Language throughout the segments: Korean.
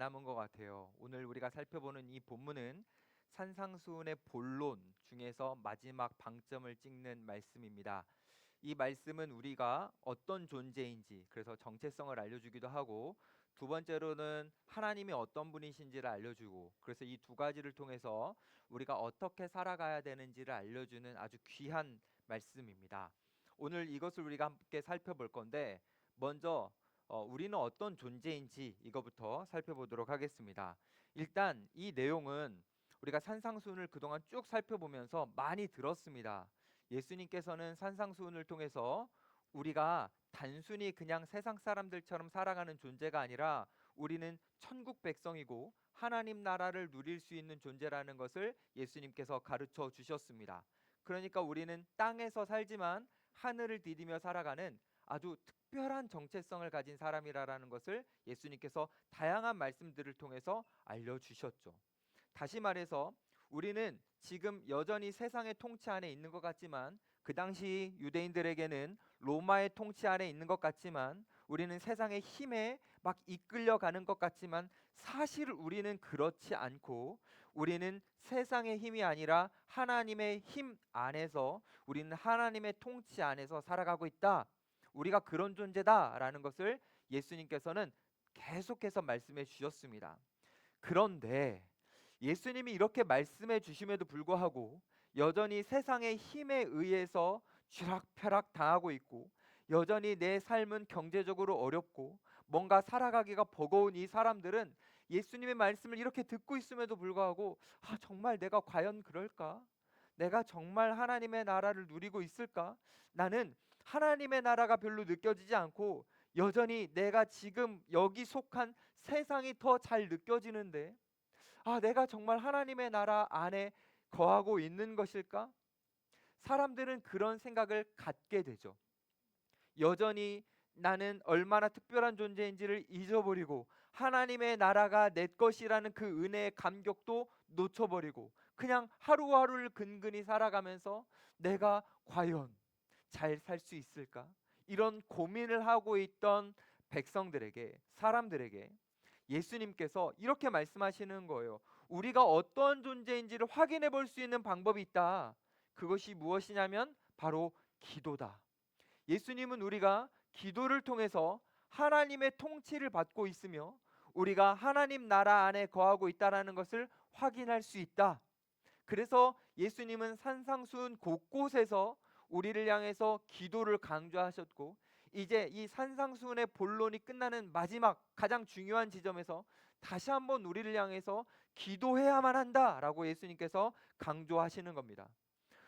남은 것 같아요. 오늘 우리가 살펴보는 이 본문은 산상수훈의 본론 중에서 마지막 방점을 찍는 말씀입니다. 이 말씀은 우리가 어떤 존재인지, 그래서 정체성을 알려주기도 하고, 두 번째로는 하나님이 어떤 분이신지를 알려주고, 그래서 이 두 가지를 통해서 우리가 어떻게 살아가야 되는지를 알려주는 아주 귀한 말씀입니다. 오늘 이것을 우리가 함께 살펴볼 건데, 먼저 우리는 어떤 존재인지 이거부터 살펴보도록 하겠습니다. 일단 이 내용은 우리가 산상수훈을 그동안 쭉 살펴보면서 많이 들었습니다. 예수님께서는 산상수훈을 통해서 우리가 단순히 그냥 세상 사람들처럼 살아가는 존재가 아니라 우리는 천국 백성이고 하나님 나라를 누릴 수 있는 존재라는 것을 예수님께서 가르쳐 주셨습니다. 그러니까 우리는 땅에서 살지만 하늘을 디디며 살아가는 아주 특별한 정체성을 가진 사람이라는 것을 예수님께서 다양한 말씀들을 통해서 알려주셨죠. 다시 말해서 우리는 지금 여전히 세상의 통치 안에 있는 것 같지만, 그 당시 유대인들에게는 로마의 통치 안에 있는 것 같지만, 우리는 세상의 힘에 막 이끌려가는 것 같지만, 사실 우리는 그렇지 않고 우리는 세상의 힘이 아니라 하나님의 힘 안에서, 우리는 하나님의 통치 안에서 살아가고 있다. 우리가 그런 존재다라는 것을 예수님께서는 계속해서 말씀해 주셨습니다. 그런데 예수님이 이렇게 말씀해 주심에도 불구하고 여전히 세상의 힘에 의해서 쥐락펴락 당하고 있고, 여전히 내 삶은 경제적으로 어렵고 뭔가 살아가기가 버거운 이 사람들은 예수님의 말씀을 이렇게 듣고 있음에도 불구하고, 정말 내가 과연 그럴까? 내가 정말 하나님의 나라를 누리고 있을까? 나는 하나님의 나라가 별로 느껴지지 않고 여전히 내가 지금 여기 속한 세상이 더 잘 느껴지는데, 내가 정말 하나님의 나라 안에 거하고 있는 것일까? 사람들은 그런 생각을 갖게 되죠. 여전히 나는 얼마나 특별한 존재인지를 잊어버리고, 하나님의 나라가 내 것이라는 그 은혜의 감격도 놓쳐버리고, 그냥 하루하루를 근근히 살아가면서 내가 과연 잘 살 수 있을까? 이런 고민을 하고 있던 백성들에게, 사람들에게 예수님께서 이렇게 말씀하시는 거예요. 우리가 어떤 존재인지를 확인해 볼 수 있는 방법이 있다. 그것이 무엇이냐면 바로 기도다. 예수님은 우리가 기도를 통해서 하나님의 통치를 받고 있으며 우리가 하나님 나라 안에 거하고 있다는 것을 확인할 수 있다. 그래서 예수님은 산상수훈 곳곳에서 우리를 향해서 기도를 강조하셨고, 이제 이 산상수훈의 본론이 끝나는 마지막 가장 중요한 지점에서 다시 한번 우리를 향해서 기도해야만 한다라고 예수님께서 강조하시는 겁니다.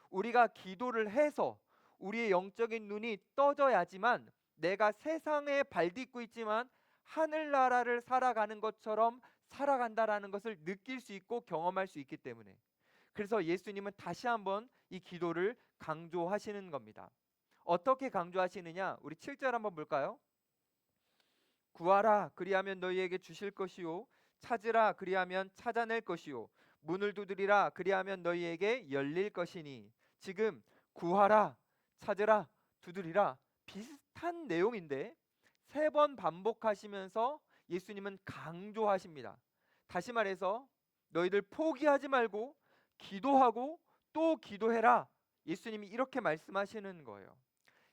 우리가 기도를 해서 우리의 영적인 눈이 떠져야지만 내가 세상에 발딛고 있지만 하늘나라를 살아가는 것처럼 살아간다라는 것을 느낄 수 있고 경험할 수 있기 때문에, 그래서 예수님은 다시 한번 이 기도를 강조하시는 겁니다. 어떻게 강조하시느냐? 우리 7절 한번 볼까요? 구하라 그리하면 너희에게 주실 것이요, 찾으라 그리하면 찾아낼 것이요, 문을 두드리라 그리하면 너희에게 열릴 것이니. 지금 구하라, 찾으라, 두드리라 비슷한 내용인데 세 번 반복하시면서 예수님은 강조하십니다. 다시 말해서 너희들 포기하지 말고 기도하고 또 기도해라. 예수님이 이렇게 말씀하시는 거예요.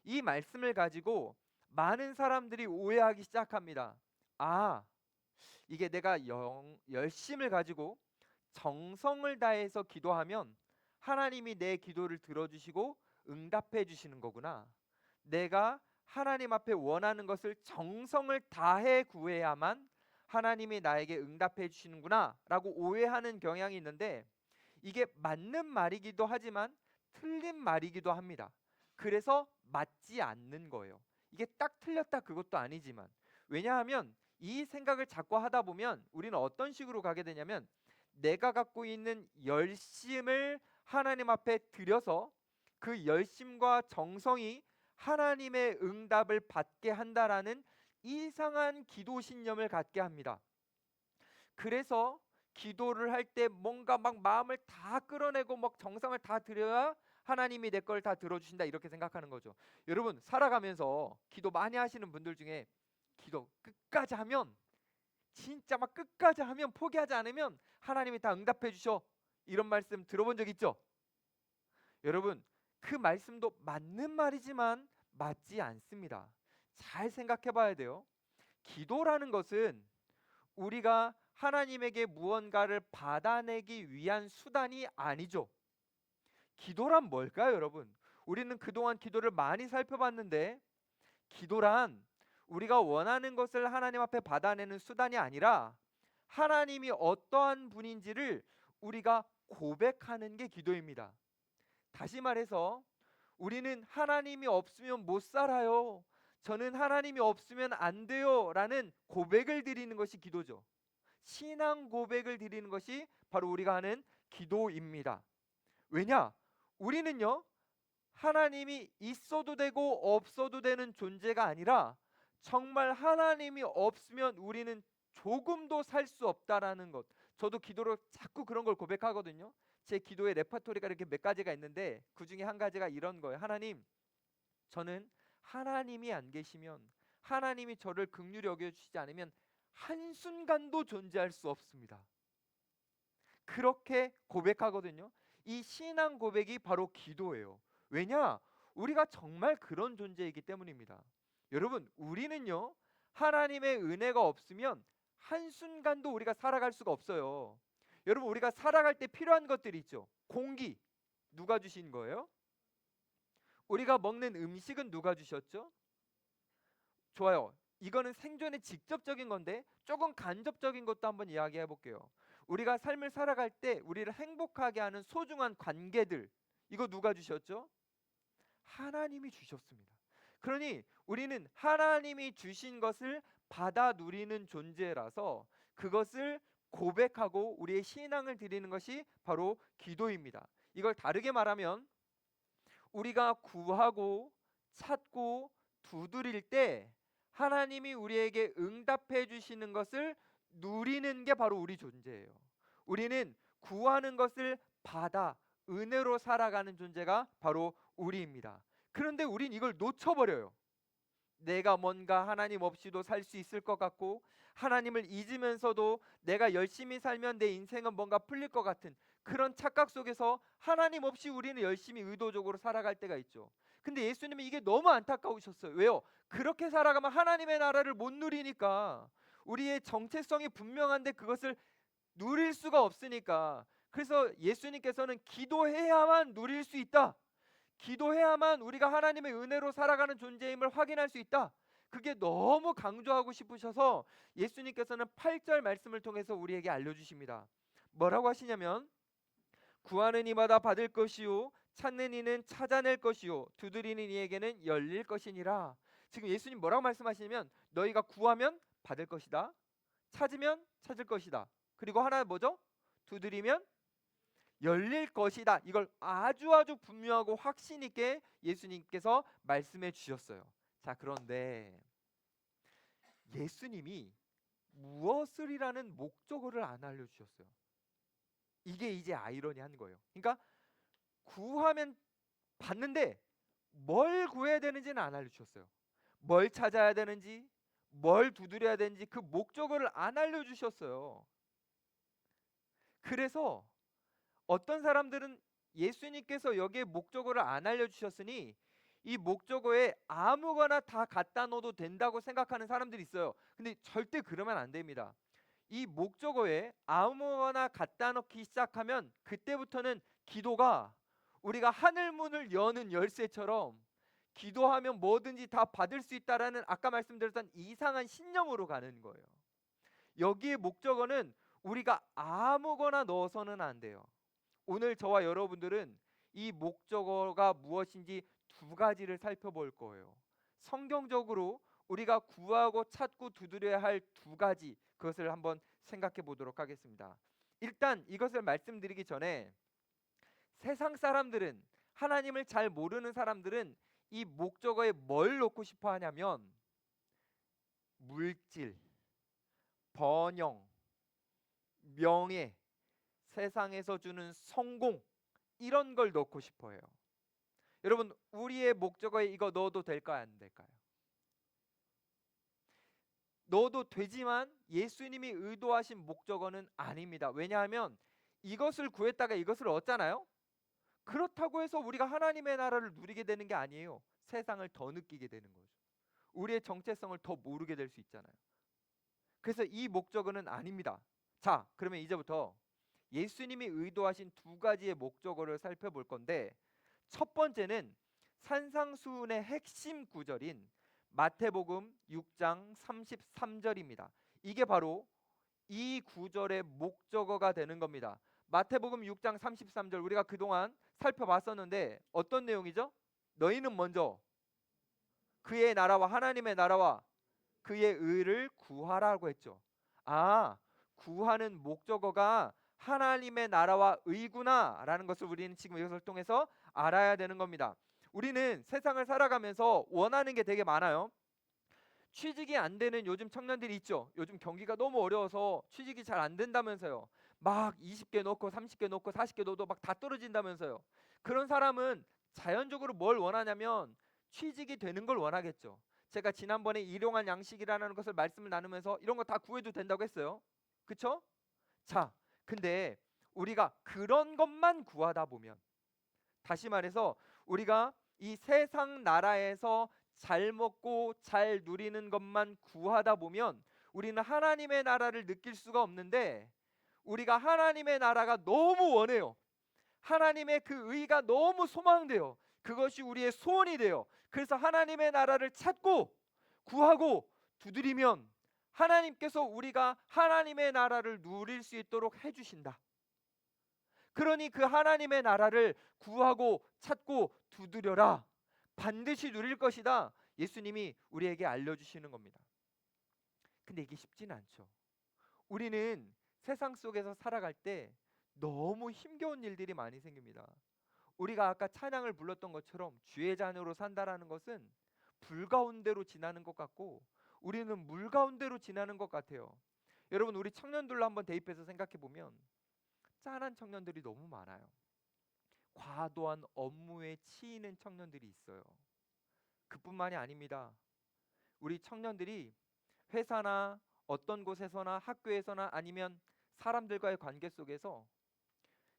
이 말씀을 가지고 많은 사람들이 오해하기 시작합니다. 이게 내가 열심을 가지고 정성을 다해서 기도하면 하나님이 내 기도를 들어주시고 응답해 주시는 거구나. 내가 하나님 앞에 원하는 것을 정성을 다해 구해야만 하나님이 나에게 응답해 주시는구나 라고 오해하는 경향이 있는데, 이게 맞는 말이기도 하지만 틀린 말이기도 합니다. 그래서 맞지 않는 거예요. 이게 딱 틀렸다 그것도 아니지만, 왜냐하면 이 생각을 자꾸 하다 보면 우리는 어떤 식으로 가게 되냐면, 내가 갖고 있는 열심을 하나님 앞에 드려서 그 열심과 정성이 하나님의 응답을 받게 한다라는 이상한 기도 신념을 갖게 합니다. 그래서 기도를 할 때 뭔가 막 마음을 다 끌어내고 막 정성을 다 들여야 하나님이 내 걸 다 들어주신다 이렇게 생각하는 거죠. 여러분, 살아가면서 기도 많이 하시는 분들 중에 기도 끝까지 하면 진짜 막 끝까지 하면, 포기하지 않으면 하나님이 다 응답해 주셔. 이런 말씀 들어본 적 있죠? 여러분, 그 말씀도 맞는 말이지만 맞지 않습니다. 잘 생각해 봐야 돼요. 기도라는 것은 우리가 하나님에게 무언가를 받아내기 위한 수단이 아니죠. 기도란 뭘까요, 여러분? 우리는 그동안 기도를 많이 살펴봤는데, 기도란 우리가 원하는 것을 하나님 앞에 받아내는 수단이 아니라 하나님이 어떠한 분인지를 우리가 고백하는 게 기도입니다. 다시 말해서 우리는 하나님이 없으면 못 살아요, 저는 하나님이 없으면 안 돼요 라는 고백을 드리는 것이 기도죠. 신앙 고백을 드리는 것이 바로 우리가 하는 기도입니다. 왜냐? 우리는요, 하나님이 있어도 되고 없어도 되는 존재가 아니라 정말 하나님이 없으면 우리는 조금도 살 수 없다라는 것. 저도 기도로 자꾸 그런 걸 고백하거든요. 제 기도의 레퍼토리가 이렇게 몇 가지가 있는데 그 중에 한 가지가 이런 거예요. 하나님, 저는 하나님이 안 계시면, 하나님이 저를 긍휼히 여겨주시지 않으면 한순간도 존재할 수 없습니다. 그렇게 고백하거든요. 이 신앙 고백이 바로 기도예요. 왜냐? 우리가 정말 그런 존재이기 때문입니다. 여러분, 우리는요, 하나님의 은혜가 없으면 한순간도 우리가 살아갈 수가 없어요. 여러분, 우리가 살아갈 때 필요한 것들이 있죠. 공기, 누가 주신 거예요? 우리가 먹는 음식은 누가 주셨죠? 좋아요. 이거는 생존의 직접적인 건데 조금 간접적인 것도 한번 이야기해 볼게요. 우리가 삶을 살아갈 때 우리를 행복하게 하는 소중한 관계들, 이거 누가 주셨죠? 하나님이 주셨습니다. 그러니 우리는 하나님이 주신 것을 받아 누리는 존재라서 그것을 고백하고 우리의 신앙을 드리는 것이 바로 기도입니다. 이걸 다르게 말하면 우리가 구하고 찾고 두드릴 때 하나님이 우리에게 응답해 주시는 것을 누리는 게 바로 우리 존재예요. 우리는 구하는 것을 받아 은혜로 살아가는 존재가 바로 우리입니다. 그런데 우린 이걸 놓쳐버려요. 내가 뭔가 하나님 없이도 살 수 있을 것 같고, 하나님을 잊으면서도 내가 열심히 살면 내 인생은 뭔가 풀릴 것 같은 그런 착각 속에서 하나님 없이 우리는 열심히 의도적으로 살아갈 때가 있죠. 근데 예수님은 이게 너무 안타까우셨어요. 왜요? 그렇게 살아가면 하나님의 나라를 못 누리니까. 우리의 정체성이 분명한데 그것을 누릴 수가 없으니까. 그래서 예수님께서는 기도해야만 누릴 수 있다, 기도해야만 우리가 하나님의 은혜로 살아가는 존재임을 확인할 수 있다, 그게 너무 강조하고 싶으셔서 예수님께서는 8절 말씀을 통해서 우리에게 알려주십니다. 뭐라고 하시냐면, 구하는 이마다 받을 것이요, 찾는 이는 찾아낼 것이요, 두드리는 이에게는 열릴 것이니라. 지금 예수님 뭐라고 말씀하시냐면, 너희가 구하면 받을 것이다, 찾으면 찾을 것이다, 그리고 하나 뭐죠? 두드리면 열릴 것이다. 이걸 아주 분명하고 확신 있게 예수님께서 말씀해 주셨어요. 자, 그런데 예수님이 무엇을이라는 목적어를 안 알려주셨어요. 이게 이제 아이러니한 거예요. 그러니까 구하면 받는데 뭘 구해야 되는지는 안 알려주셨어요. 뭘 찾아야 되는지, 뭘 두드려야 되는지 그 목적어를 안 알려주셨어요. 그래서 어떤 사람들은 예수님께서 여기에 목적어를 안 알려주셨으니 이 목적어에 아무거나 다 갖다 넣어도 된다고 생각하는 사람들이 있어요. 근데 절대 그러면 안 됩니다. 이 목적어에 아무거나 갖다 넣기 시작하면 그때부터는 기도가 우리가 하늘 문을 여는 열쇠처럼 기도하면 뭐든지 다 받을 수 있다라는, 아까 말씀드렸던 이상한 신념으로 가는 거예요. 여기에 목적어는 우리가 아무거나 넣어서는 안 돼요. 오늘 저와 여러분들은 이 목적어가 무엇인지 두 가지를 살펴볼 거예요. 성경적으로 우리가 구하고 찾고 두드려야 할 두 가지, 그것을 한번 생각해 보도록 하겠습니다. 일단 이것을 말씀드리기 전에 세상 사람들은, 하나님을 잘 모르는 사람들은 이 목적어에 뭘 넣고 싶어 하냐면 물질, 번영, 명예, 세상에서 주는 성공, 이런 걸 넣고 싶어요. 여러분, 우리의 목적어에 이거 넣어도 될까요, 안 될까요? 넣어도 되지만 예수님이 의도하신 목적어는 아닙니다. 왜냐하면 이것을 구했다가 이것을 얻잖아요. 그렇다고 해서 우리가 하나님의 나라를 누리게 되는 게 아니에요. 세상을 더 느끼게 되는 거죠. 우리의 정체성을 더 모르게 될 수 있잖아요. 그래서 이 목적어는 아닙니다. 자, 그러면 이제부터 예수님이 의도하신 두 가지의 목적어를 살펴볼 건데, 첫 번째는 산상수훈의 핵심 구절인 마태복음 6장 33절입니다. 이게 바로 이 구절의 목적어가 되는 겁니다. 마태복음 6장 33절, 우리가 그동안 살펴봤었는데 어떤 내용이죠? 너희는 먼저 그의 나라와, 하나님의 나라와 그의 의를 구하라고 했죠. 아, 구하는 목적어가 하나님의 나라와 의구나 라는 것을 우리는 지금 이것을 통해서 알아야 되는 겁니다. 우리는 세상을 살아가면서 원하는 게 되게 많아요. 취직이 안 되는 요즘 청년들이 있죠. 요즘 경기가 너무 어려워서 취직이 잘 안 된다면서요. 막 20개 넣고 30개 넣고 40개 넣어도 막 다 떨어진다면서요. 그런 사람은 자연적으로 뭘 원하냐면 취직이 되는 걸 원하겠죠. 제가 지난번에 일용할 양식이라는 것을 말씀을 나누면서 이런 거 다 구해도 된다고 했어요. 그쵸? 자, 근데 우리가 그런 것만 구하다 보면, 다시 말해서 우리가 이 세상 나라에서 잘 먹고 잘 누리는 것만 구하다 보면 우리는 하나님의 나라를 느낄 수가 없는데, 우리가 하나님의 나라가 너무 원해요. 하나님의 그 의가 너무 소망돼요. 그것이 우리의 소원이 돼요. 그래서 하나님의 나라를 찾고 구하고 두드리면 하나님께서 우리가 하나님의 나라를 누릴 수 있도록 해주신다. 그러니 그 하나님의 나라를 구하고 찾고 두드려라. 반드시 누릴 것이다. 예수님이 우리에게 알려주시는 겁니다. 근데 이게 쉽지는 않죠. 우리는 세상 속에서 살아갈 때 너무 힘겨운 일들이 많이 생깁니다. 우리가 아까 찬양을 불렀던 것처럼 주의 자녀로 산다라는 것은 불 가운데로 지나는 것 같고 우리는 물 가운데로 지나는 것 같아요. 여러분, 우리 청년들로 한번 대입해서 생각해 보면 짠한 청년들이 너무 많아요. 과도한 업무에 치이는 청년들이 있어요. 그뿐만이 아닙니다. 우리 청년들이 회사나 어떤 곳에서나 학교에서나 아니면 사람들과의 관계 속에서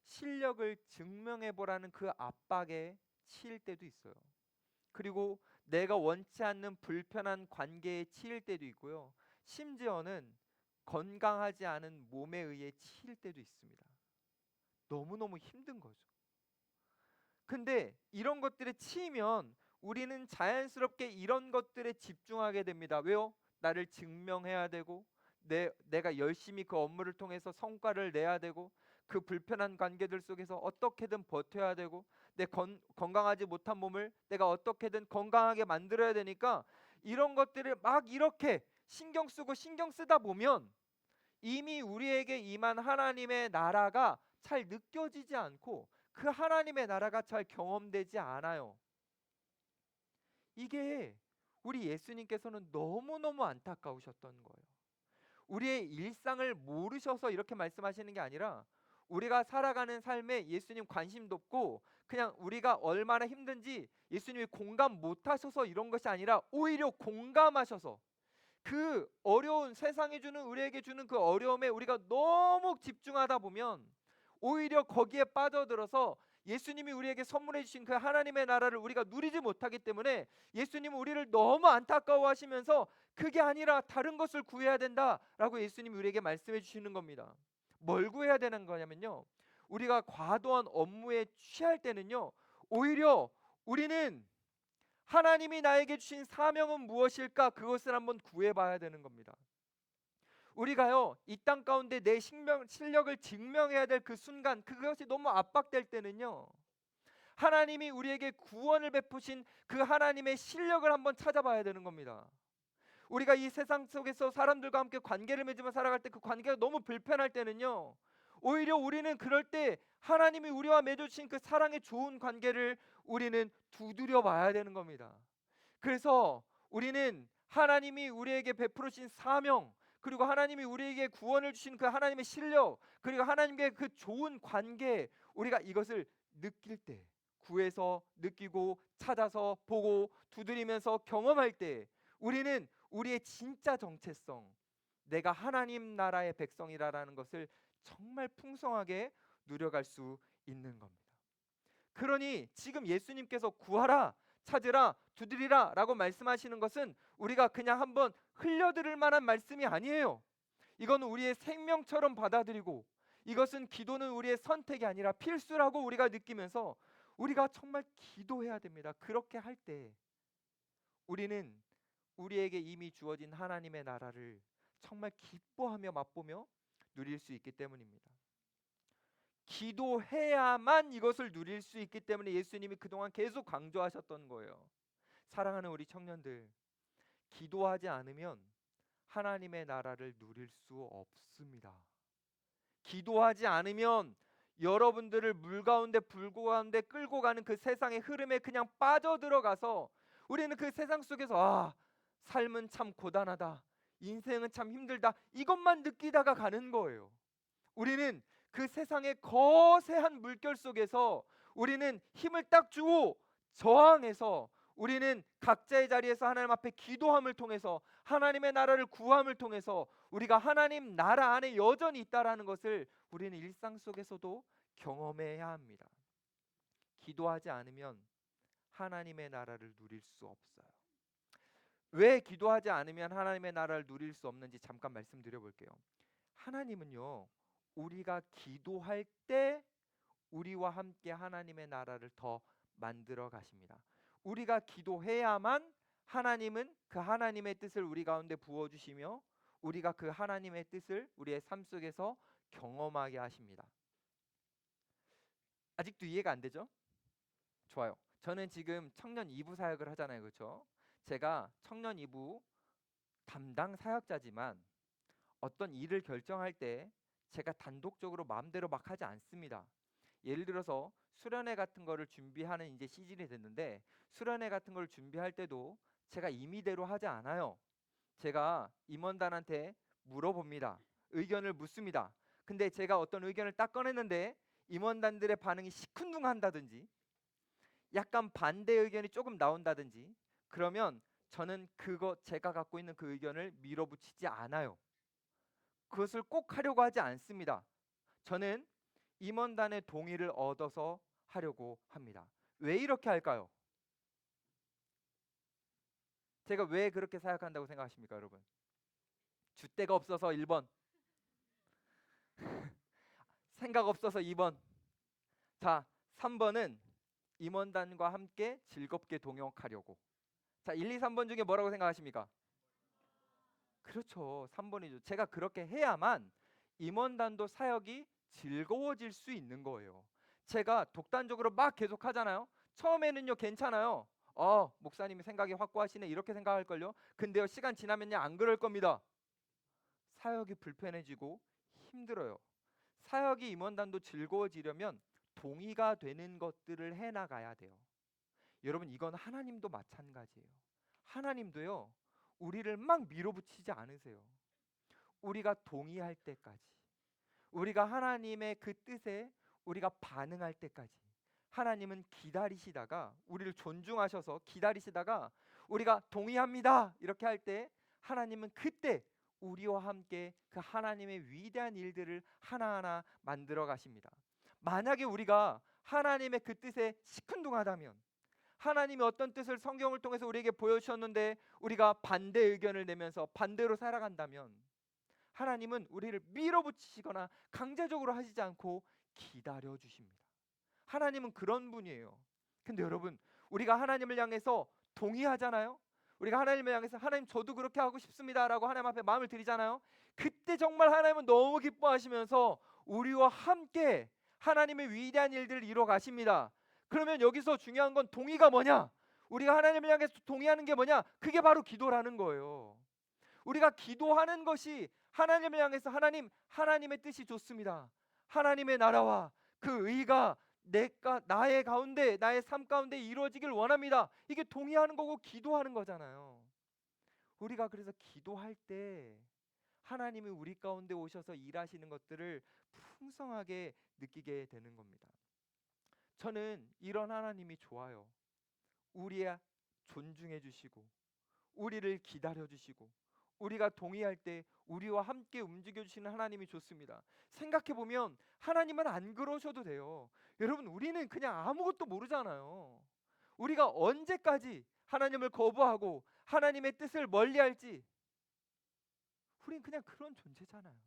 실력을 증명해 보라는 그 압박에 치일 때도 있어요. 그리고 내가 원치 않는 불편한 관계에 치일 때도 있고요. 심지어는 건강하지 않은 몸에 의해 치일 때도 있습니다. 너무너무 힘든 거죠. 근데 이런 것들에 치이면 우리는 자연스럽게 이런 것들에 집중하게 됩니다. 왜요? 나를 증명해야 되고 내가 열심히 그 업무를 통해서 성과를 내야 되고 그 불편한 관계들 속에서 어떻게든 버텨야 되고 내 건강하지 못한 몸을 내가 어떻게든 건강하게 만들어야 되니까 이런 것들을 막 이렇게 신경 쓰고 신경 쓰다 보면 이미 우리에게 임한 하나님의 나라가 잘 느껴지지 않고 그 하나님의 나라가 잘 경험되지 않아요. 이게 우리 예수님께서는 너무너무 안타까우셨던 거예요. 우리의 일상을 모르셔서 이렇게 말씀하시는 게 아니라 우리가 살아가는 삶에 예수님 관심도 없고 그냥 우리가 얼마나 힘든지 예수님이 공감 못하셔서 이런 것이 아니라 오히려 공감하셔서 그 어려운 세상이 주는 우리에게 주는 그 어려움에 우리가 너무 집중하다 보면 오히려 거기에 빠져들어서 예수님이 우리에게 선물해 주신 그 하나님의 나라를 우리가 누리지 못하기 때문에 예수님은 우리를 너무 안타까워하시면서 그게 아니라 다른 것을 구해야 된다라고 예수님이 우리에게 말씀해 주시는 겁니다. 뭘 구해야 되는 거냐면요, 우리가 과도한 업무에 취할 때는요 오히려 우리는 하나님이 나에게 주신 사명은 무엇일까, 그것을 한번 구해봐야 되는 겁니다. 우리가요 이 땅 가운데 내 실력을 증명해야 될 그 순간, 그것이 너무 압박될 때는요 하나님이 우리에게 구원을 베푸신 그 하나님의 실력을 한번 찾아봐야 되는 겁니다. 우리가 이 세상 속에서 사람들과 함께 관계를 맺으며 살아갈 때 그 관계가 너무 불편할 때는요 오히려 우리는 그럴 때 하나님이 우리와 맺어주신 그 사랑의 좋은 관계를 우리는 두드려 봐야 되는 겁니다. 그래서 우리는 하나님이 우리에게 베풀으신 사명, 그리고 하나님이 우리에게 구원을 주신 그 하나님의 실력, 그리고 하나님의 그 좋은 관계, 우리가 이것을 느낄 때, 구해서 느끼고 찾아서 보고 두드리면서 경험할 때 우리는 우리의 진짜 정체성, 내가 하나님 나라의 백성이라는 것을 정말 풍성하게 누려갈 수 있는 겁니다. 그러니 지금 예수님께서 구하라, 찾으라, 두드리라 라고 말씀하시는 것은 우리가 그냥 한번 흘려들을 만한 말씀이 아니에요. 이건 우리의 생명처럼 받아들이고, 이것은 기도는 우리의 선택이 아니라 필수라고 우리가 느끼면서 우리가 정말 기도해야 됩니다. 그렇게 할 때 우리는 우리에게 이미 주어진 하나님의 나라를 정말 기뻐하며 맛보며 누릴 수 있기 때문입니다. 기도해야만 이것을 누릴 수 있기 때문에 예수님이 그동안 계속 강조하셨던 거예요. 사랑하는 우리 청년들, 기도하지 않으면 하나님의 나라를 누릴 수 없습니다. 기도하지 않으면 여러분들을 물 가운데 불 가운데 끌고 가는 그 세상의 흐름에 그냥 빠져들어가서 우리는 그 세상 속에서 삶은 참 고단하다, 인생은 참 힘들다, 이것만 느끼다가 가는 거예요. 우리는 그 세상의 거세한 물결 속에서 우리는 힘을 딱 주고 저항해서 우리는 각자의 자리에서 하나님 앞에 기도함을 통해서 하나님의 나라를 구함을 통해서 우리가 하나님 나라 안에 여전히 있다라는 것을 우리는 일상 속에서도 경험해야 합니다. 기도하지 않으면 하나님의 나라를 누릴 수 없어요. 왜 기도하지 않으면 하나님의 나라를 누릴 수 없는지 잠깐 말씀드려 볼게요. 하나님은요, 우리가 기도할 때 우리와 함께 하나님의 나라를 더 만들어 가십니다. 우리가 기도해야만 하나님은 그 하나님의 뜻을 우리 가운데 부어 주시며 우리가 그 하나님의 뜻을 우리의 삶 속에서 경험하게 하십니다. 아직도 이해가 안 되죠? 좋아요. 저는 지금 청년 2부 사역을 하잖아요. 그렇죠? 제가 청년 2부 담당 사역자지만 어떤 일을 결정할 때 제가 단독적으로 마음대로 막 하지 않습니다. 예를 들어서 수련회 같은 거를 준비하는 이제 시즌이 됐는데, 수련회 같은 걸 준비할 때도 제가 임의대로 하지 않아요. 제가 임원단한테 물어봅니다. 의견을 묻습니다. 근데 제가 어떤 의견을 딱 꺼냈는데 임원단들의 반응이 시큰둥한다든지 약간 반대 의견이 조금 나온다든지 그러면 저는 제가 갖고 있는 그 의견을 밀어붙이지 않아요. 그것을 꼭 하려고 하지 않습니다. 저는 임원단의 동의를 얻어서 하려고 합니다. 왜 이렇게 할까요? 제가 왜 그렇게 생각한다고 생각하십니까, 여러분? 줏대가 없어서 1번, 생각 없어서 2번. 자, 3번은 임원단과 함께 즐겁게 동역하려고. 자, 1, 2, 3번 중에 뭐라고 생각하십니까? 그렇죠. 3번이죠. 제가 그렇게 해야만 임원단도 사역이 즐거워질 수 있는 거예요. 제가 독단적으로 막 계속 하잖아요. 처음에는요 괜찮아요. 목사님이 생각이 확고하시네 이렇게 생각할걸요. 근데요 시간 지나면요 안 그럴 겁니다. 사역이 불편해지고 힘들어요. 사역이 임원단도 즐거워지려면 동의가 되는 것들을 해나가야 돼요. 여러분 이건 하나님도 마찬가지예요. 하나님도요 우리를 막 밀어붙이지 않으세요. 우리가 동의할 때까지, 우리가 하나님의 그 뜻에 우리가 반응할 때까지 하나님은 기다리시다가 우리를 존중하셔서 기다리시다가 우리가 동의합니다 이렇게 할 때 하나님은 그때 우리와 함께 그 하나님의 위대한 일들을 하나하나 만들어 가십니다. 만약에 우리가 하나님의 그 뜻에 시큰둥하다면, 하나님이 어떤 뜻을 성경을 통해서 우리에게 보여주셨는데 우리가 반대 의견을 내면서 반대로 살아간다면 하나님은 우리를 밀어붙이시거나 강제적으로 하시지 않고 기다려 주십니다. 하나님은 그런 분이에요. 근데 여러분 우리가 하나님을 향해서 동의하잖아요. 우리가 하나님을 향해서 하나님 저도 그렇게 하고 싶습니다라고 하나님 앞에 마음을 드리잖아요. 그때 정말 하나님은 너무 기뻐하시면서 우리와 함께 하나님의 위대한 일들을 이루어 가십니다. 그러면 여기서 중요한 건 동의가 뭐냐? 우리가 하나님을 향해서 동의하는 게 뭐냐? 그게 바로 기도라는 거예요. 우리가 기도하는 것이 하나님을 향해서 하나님의 뜻이 좋습니다. 하나님의 나라와 그 의가 나의 가운데, 나의 삶 가운데 이루어지길 원합니다. 이게 동의하는 거고 기도하는 거잖아요. 우리가 그래서 기도할 때 하나님이 우리 가운데 오셔서 일하시는 것들을 풍성하게 느끼게 되는 겁니다. 저는 이런 하나님이 좋아요. 우리야 존중해 주시고 우리를 기다려 주시고 우리가 동의할 때 우리와 함께 움직여 주시는 하나님이 좋습니다. 생각해 보면 하나님은 안 그러셔도 돼요. 여러분, 우리는 그냥 아무것도 모르잖아요. 우리가 언제까지 하나님을 거부하고 하나님의 뜻을 멀리할지, 우린 그냥 그런 존재잖아요.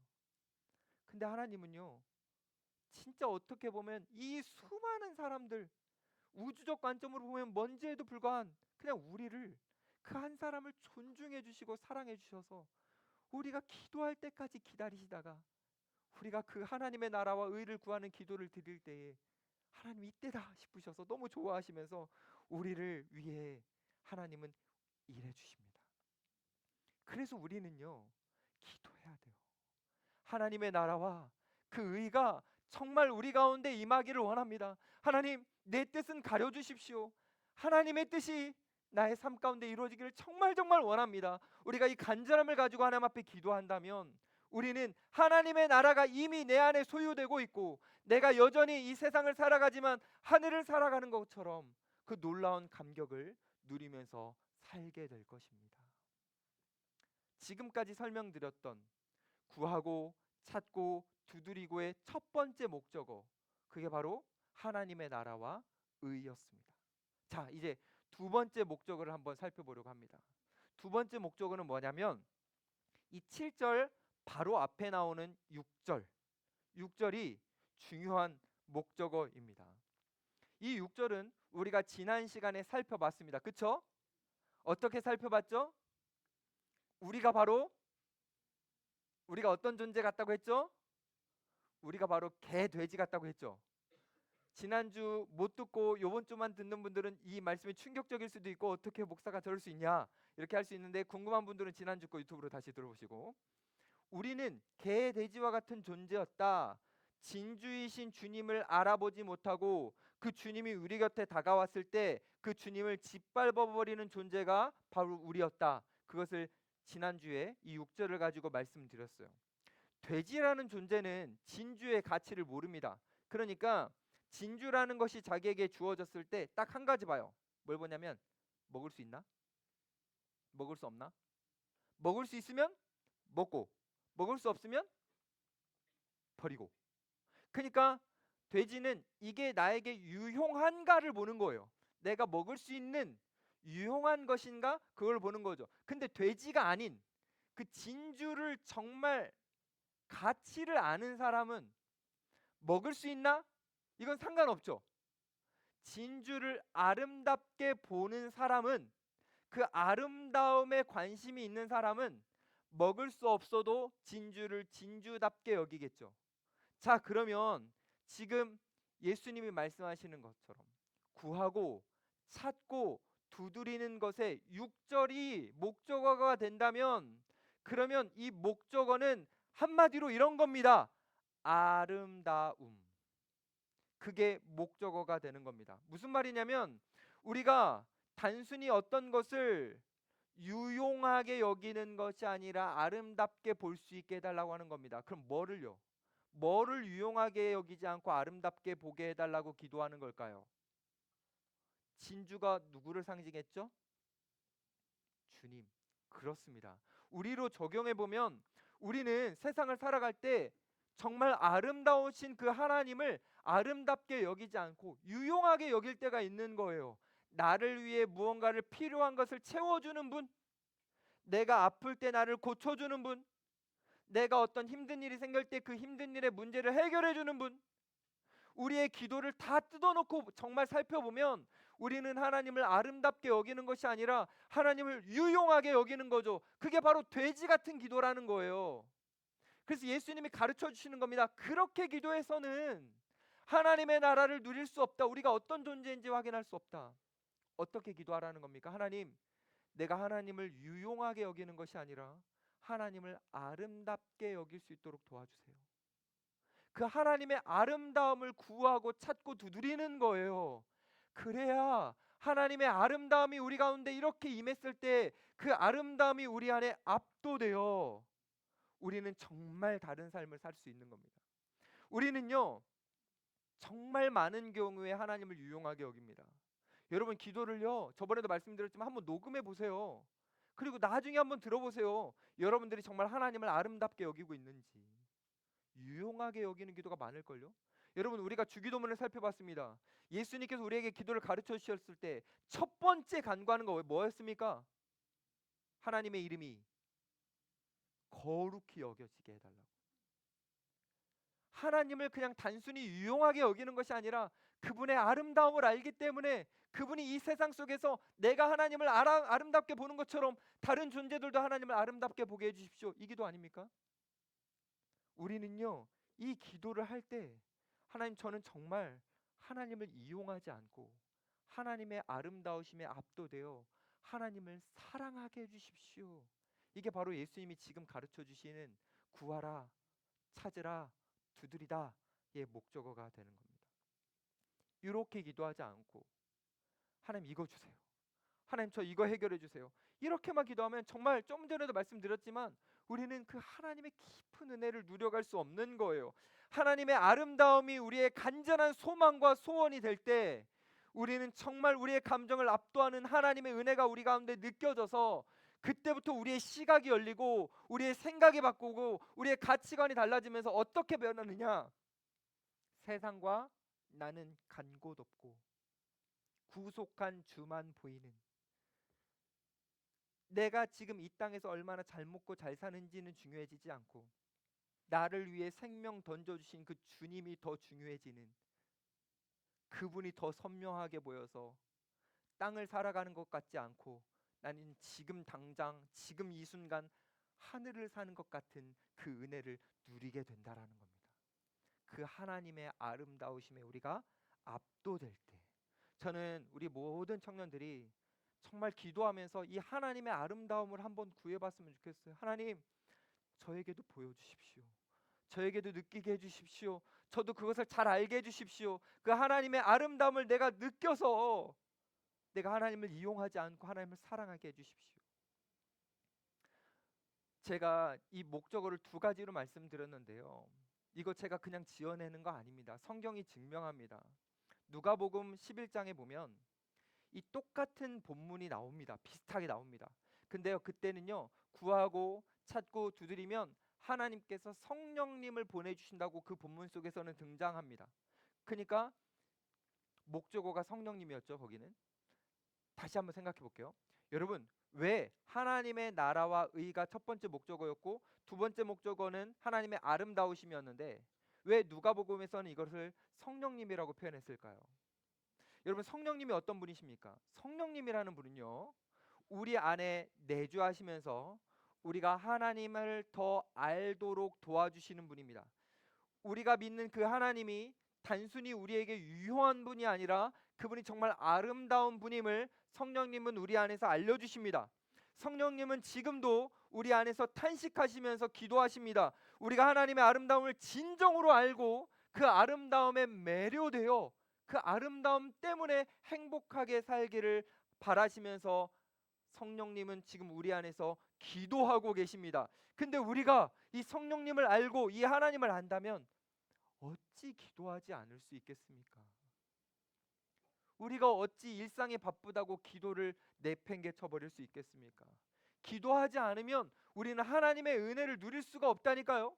근데 하나님은요, 진짜 어떻게 보면 이 수많은 사람들, 우주적 관점으로 보면 먼지에도 불과한 그냥 우리를, 그 한 사람을 존중해 주시고 사랑해 주셔서 우리가 기도할 때까지 기다리시다가 우리가 그 하나님의 나라와 의를 구하는 기도를 드릴 때에 하나님 이때다 싶으셔서 너무 좋아하시면서 우리를 위해 하나님은 일해 주십니다. 그래서 우리는요, 기도해야 돼요. 하나님의 나라와 그 의가 정말 우리 가운데 임하기를 원합니다. 하나님, 내 뜻은 가려 주십시오. 하나님의 뜻이 나의 삶 가운데 이루어지기를 정말 정말 원합니다. 우리가 이 간절함을 가지고 하나님 앞에 기도한다면 우리는 하나님의 나라가 이미 내 안에 소유되고 있고 내가 여전히 이 세상을 살아가지만 하늘을 살아가는 것처럼 그 놀라운 감격을 누리면서 살게 될 것입니다. 지금까지 설명드렸던 구하고 찾고 두드리고의 첫 번째 목적어, 그게 바로 하나님의 나라와 의였습니다. 자, 이제 두 번째 목적어를 한번 살펴보려고 합니다. 두 번째 목적어는 뭐냐면 이 7절 바로 앞에 나오는 6절이 중요한 목적어입니다. 이 6절은 우리가 지난 시간에 살펴봤습니다. 그쵸? 어떻게 살펴봤죠? 우리가 어떤 존재 같다고 했죠? 우리가 바로 개, 돼지 같다고 했죠. 지난주 못 듣고 요번 주만 듣는 분들은 이 말씀이 충격적일 수도 있고 어떻게 목사가 저럴 수 있냐 이렇게 할 수 있는데, 궁금한 분들은 지난주 거 유튜브로 다시 들어보시고, 우리는 개, 돼지와 같은 존재였다. 진주이신 주님을 알아보지 못하고 그 주님이 우리 곁에 다가왔을 때 그 주님을 짓밟아버리는 존재가 바로 우리였다. 그것을 지난주에 이 6절을 가지고 말씀드렸어요. 돼지라는 존재는 진주의 가치를 모릅니다. 그러니까 진주라는 것이 자기에게 주어졌을 때 딱 한 가지 봐요. 뭘 보냐면 먹을 수 있나? 먹을 수 없나? 먹을 수 있으면 먹고, 먹을 수 없으면 버리고. 그러니까 돼지는 이게 나에게 유용한가를 보는 거예요. 내가 먹을 수 있는 유용한 것인가, 그걸 보는 거죠. 근데 돼지가 아닌 그 진주를 정말 가치를 아는 사람은 먹을 수 있나? 이건 상관없죠. 진주를 아름답게 보는 사람은, 그 아름다움에 관심이 있는 사람은 먹을 수 없어도 진주를 진주답게 여기겠죠. 자, 그러면 지금 예수님이 말씀하시는 것처럼 구하고 찾고 두드리는 것에 6절이 목적어가 된다면, 그러면 이 목적어는 한마디로 이런 겁니다. 아름다움. 그게 목적어가 되는 겁니다. 무슨 말이냐면 우리가 단순히 어떤 것을 유용하게 여기는 것이 아니라 아름답게 볼 수 있게 해달라고 하는 겁니다. 그럼 뭐를요? 뭐를 유용하게 여기지 않고 아름답게 보게 해달라고 기도하는 걸까요? 진주가 누구를 상징했죠? 주님. 그렇습니다. 우리로 적용해 보면 우리는 세상을 살아갈 때 정말 아름다우신 그 하나님을 아름답게 여기지 않고 유용하게 여길 때가 있는 거예요. 나를 위해 무언가를 필요한 것을 채워주는 분, 내가 아플 때 나를 고쳐주는 분, 내가 어떤 힘든 일이 생길 때 그 힘든 일의 문제를 해결해 주는 분. 우리의 기도를 다 뜯어놓고 정말 살펴보면 우리는 하나님을 아름답게 여기는 것이 아니라 하나님을 유용하게 여기는 거죠. 그게 바로 돼지 같은 기도라는 거예요. 그래서 예수님이 가르쳐 주시는 겁니다. 그렇게 기도해서는 하나님의 나라를 누릴 수 없다. 우리가 어떤 존재인지 확인할 수 없다. 어떻게 기도하라는 겁니까? 하나님, 내가 하나님을 유용하게 여기는 것이 아니라 하나님을 아름답게 여길 수 있도록 도와주세요. 그 하나님의 아름다움을 구하고 찾고 두드리는 거예요. 그래야 하나님의 아름다움이 우리 가운데 이렇게 임했을 때 그 아름다움이 우리 안에 압도되어 우리는 정말 다른 삶을 살 수 있는 겁니다. 우리는요, 정말 많은 경우에 하나님을 유용하게 여깁니다. 여러분, 기도를요, 저번에도 말씀드렸지만 한번 녹음해 보세요. 그리고 나중에 한번 들어보세요. 여러분들이 정말 하나님을 아름답게 여기고 있는지, 유용하게 여기는 기도가 많을걸요. 여러분, 우리가 주기도문을 살펴봤습니다. 예수님께서 우리에게 기도를 가르쳐 주셨을 때 첫 번째 간구하는 거 뭐였습니까? 하나님의 이름이 거룩히 여겨지게 해달라고. 하나님을 그냥 단순히 유용하게 여기는 것이 아니라 그분의 아름다움을 알기 때문에 그분이 이 세상 속에서 내가 하나님을 아름답게 보는 것처럼 다른 존재들도 하나님을 아름답게 보게 해주십시오. 이 기도 아닙니까? 우리는요, 이 기도를 할 때 하나님, 저는 정말 하나님을 이용하지 않고 하나님의 아름다우심에 압도되어 하나님을 사랑하게 해주십시오. 이게 바로 예수님이 지금 가르쳐 주시는 구하라, 찾으라, 두드리다의 목적어가 되는 겁니다. 이렇게 기도하지 않고 하나님 이거 주세요, 하나님 저 이거 해결해 주세요, 이렇게만 기도하면 정말 좀 전에도 말씀드렸지만 우리는 그 하나님의 깊은 은혜를 누려갈 수 없는 거예요. 하나님의 아름다움이 우리의 간절한 소망과 소원이 될 때 우리는 정말 우리의 감정을 압도하는 하나님의 은혜가 우리 가운데 느껴져서 그때부터 우리의 시각이 열리고 우리의 생각이 바꾸고 우리의 가치관이 달라지면서 어떻게 변하느냐? 세상과 나는 간 곳 없고 구속한 주만 보이는, 내가 지금 이 땅에서 얼마나 잘 먹고 잘 사는지는 중요해지지 않고 나를 위해 생명 던져주신 그 주님이 더 중요해지는, 그분이 더 선명하게 보여서 땅을 살아가는 것 같지 않고 나는 지금 당장 지금 이 순간 하늘을 사는 것 같은 그 은혜를 누리게 된다라는 겁니다. 그 하나님의 아름다우심에 우리가 압도될 때, 저는 우리 모든 청년들이 정말 기도하면서 이 하나님의 아름다움을 한번 구해봤으면 좋겠어요. 하나님, 저에게도 보여주십시오. 저에게도 느끼게 해주십시오. 저도 그것을 잘 알게 해주십시오. 그 하나님의 아름다움을 내가 느껴서 내가 하나님을 이용하지 않고 하나님을 사랑하게 해주십시오. 제가 이 목적어를 두 가지로 말씀드렸는데요, 이거 제가 그냥 지어내는 거 아닙니다. 성경이 증명합니다. 누가복음 11장에 보면 이 똑같은 본문이 나옵니다. 비슷하게 나옵니다. 근데요, 그때는요, 구하고 찾고 두드리면 하나님께서 성령님을 보내주신다고 그 본문 속에서는 등장합니다. 그러니까 목적어가 성령님이었죠. 거기는 다시 한번 생각해 볼게요. 여러분, 왜 하나님의 나라와 의가 첫 번째 목적어였고 두 번째 목적어는 하나님의 아름다우심이었는데 왜 누가복음에서는 이것을 성령님이라고 표현했을까요? 여러분, 성령님이 어떤 분이십니까? 성령님이라는 분은요, 우리 안에 내주하시면서 우리가 하나님을 더 알도록 도와주시는 분입니다. 우리가 믿는 그 하나님이 단순히 우리에게 유효한 분이 아니라 그분이 정말 아름다운 분임을 성령님은 우리 안에서 알려주십니다. 성령님은 지금도 우리 안에서 탄식하시면서 기도하십니다. 우리가 하나님의 아름다움을 진정으로 알고 그 아름다움에 매료되어 그 아름다움 때문에 행복하게 살기를 바라시면서 성령님은 지금 우리 안에서 기도하고 계십니다. 근데 우리가 이 성령님을 알고 이 하나님을 안다면 어찌 기도하지 않을 수 있겠습니까? 우리가 어찌 일상이 바쁘다고 기도를 내팽개쳐 버릴 수 있겠습니까? 기도하지 않으면 우리는 하나님의 은혜를 누릴 수가 없다니까요.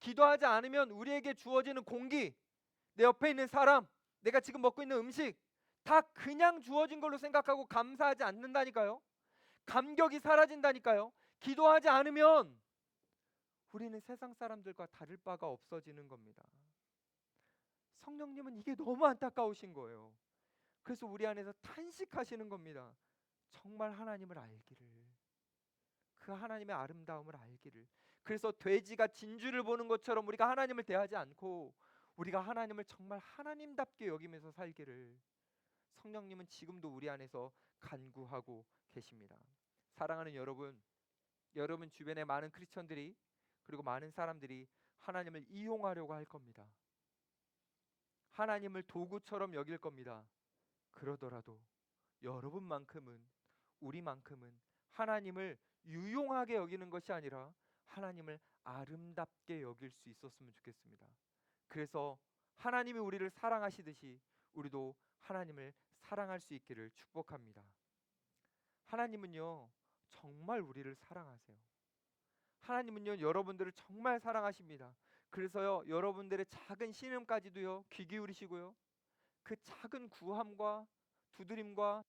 기도하지 않으면 우리에게 주어지는 공기, 내 옆에 있는 사람, 내가 지금 먹고 있는 음식 다 그냥 주어진 걸로 생각하고 감사하지 않는다니까요. 감격이 사라진다니까요. 기도하지 않으면 우리는 세상 사람들과 다를 바가 없어지는 겁니다. 성령님은 이게 너무 안타까우신 거예요. 그래서 우리 안에서 탄식하시는 겁니다. 정말 하나님을 알기를, 그 하나님의 아름다움을 알기를. 그래서 돼지가 진주를 보는 것처럼 우리가 하나님을 대하지 않고 우리가 하나님을 정말 하나님답게 여기면서 살기를 성령님은 지금도 우리 안에서 간구하고 계십니다. 사랑하는 여러분, 여러분 주변에 많은 크리스천들이 그리고 많은 사람들이 하나님을 이용하려고 할 겁니다. 하나님을 도구처럼 여길 겁니다. 그러더라도 여러분만큼은, 우리만큼은 하나님을 유용하게 여기는 것이 아니라 하나님을 아름답게 여길 수 있었으면 좋겠습니다. 그래서 하나님이 우리를 사랑하시듯이 우리도 하나님을 사랑할 수 있기를 축복합니다. 하나님은요, 정말 우리를 사랑하세요. 하나님은요, 여러분들을 정말 사랑하십니다. 그래서요, 여러분들의 작은 신음까지도요, 귀 기울이시고요, 그 작은 구함과 두드림과